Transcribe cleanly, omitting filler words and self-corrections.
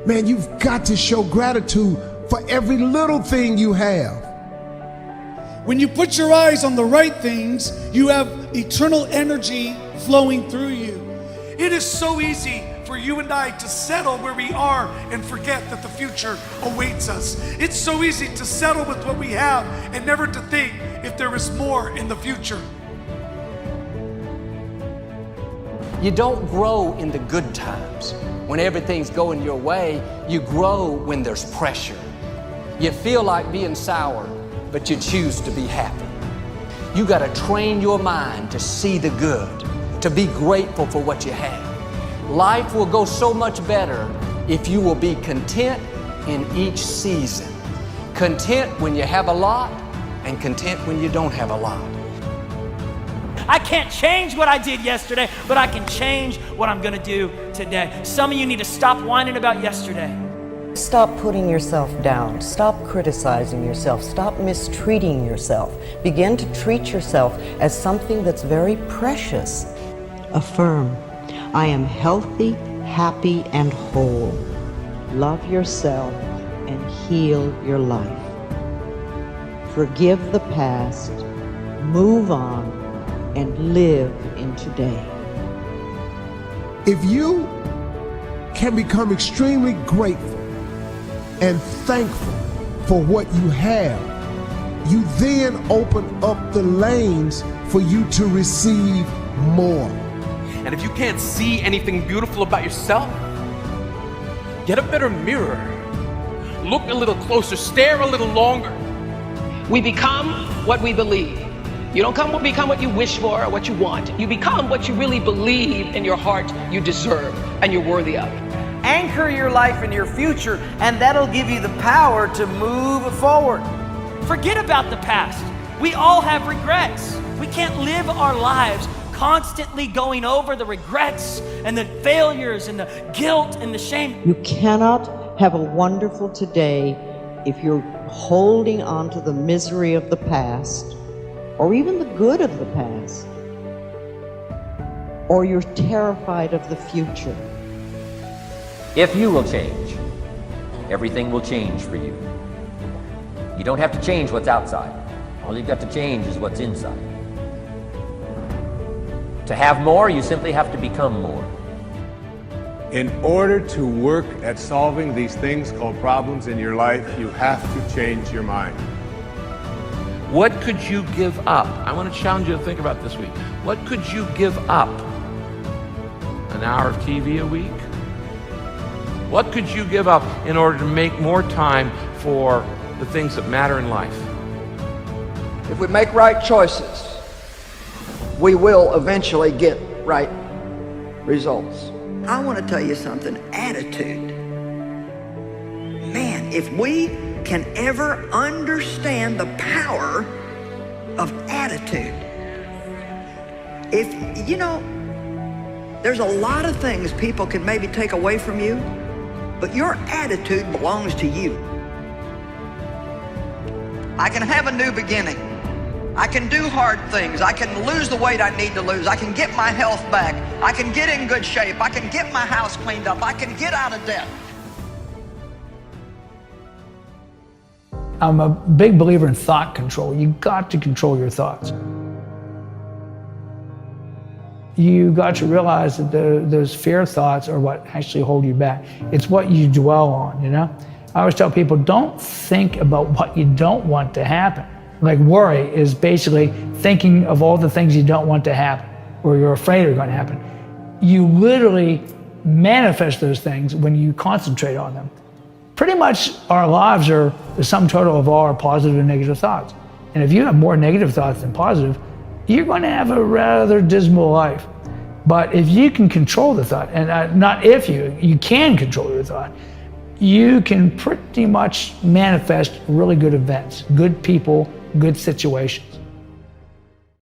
Man, you've got to show gratitude for every little thing you have. When you put your eyes on the right things, you have eternal energy flowing through you. It is so easy for you and I to settle where we are and forget that the future awaits us. It's so easy to settle with what we have and never to think if there is more in the future. You don't grow in the good times. When everything's going your way, you grow when there's pressure. You feel like being sour, but you choose to be happy. You got to train your mind to see the good, to be grateful for what you have. Life will go so much better if you will be content in each season. Content when you have a lot, and content when you don't have a lot. I can't change what I did yesterday, but I can change what I'm gonna do today. Some of you need to stop whining about yesterday. Stop putting yourself down. Stop criticizing yourself. Stop mistreating yourself. Begin to treat yourself as something that's very precious. Affirm, I am healthy, happy, and whole. Love yourself and heal your life. Forgive the past, move on, and live in today. If you can become extremely grateful and thankful for what you have, you then open up the lanes for you to receive more. And if you can't see anything beautiful about yourself, get a better mirror. Look a little closer, stare a little longer. We become what we believe. You don't become what you wish for or what you want. You become what you really believe in your heart you deserve and you're worthy of. Anchor your life in your future, and that'll give you the power to move forward. Forget about the past. We all have regrets. We can't live our lives constantly going over the regrets and the failures and the guilt and the shame. You cannot have a wonderful today if you're holding on to the misery of the past, or even the good of the past, or you're terrified of the future. If you will change, everything will change for you. You don't have to change what's outside. All you've got to change is what's inside. To have more, you simply have to become more. In order to work at solving these things called problems in your life, you have to change your mind. What could you give up? I want to challenge you to think about this week. What could you give up? An hour of TV a week? What could you give up in order to make more time for the things that matter in life? If we make right choices, we will eventually get right results. I want to tell you something, attitude. Man, if we can ever understand the power of attitude. If, you know, there's a lot of things people can maybe take away from you, but your attitude belongs to you. I can have a new beginning. I can do hard things. I can lose the weight I need to lose. I can get my health back. I can get in good shape. I can get my house cleaned up. I can get out of debt. I'm a big believer in thought control. You got to control your thoughts. You got to realize that those fear thoughts are what actually hold you back. It's what you dwell on, you know? I always tell people, don't think about what you don't want to happen. Like worry is basically thinking of all the things you don't want to happen or you're afraid are going to happen. You literally manifest those things when you concentrate on them. Pretty much our lives are the sum total of all our positive and negative thoughts. And if you have more negative thoughts than positive, you're going to have a rather dismal life. But if you can control the thought, and not if you can control your thought, you can pretty much manifest really good events, good people, good situations.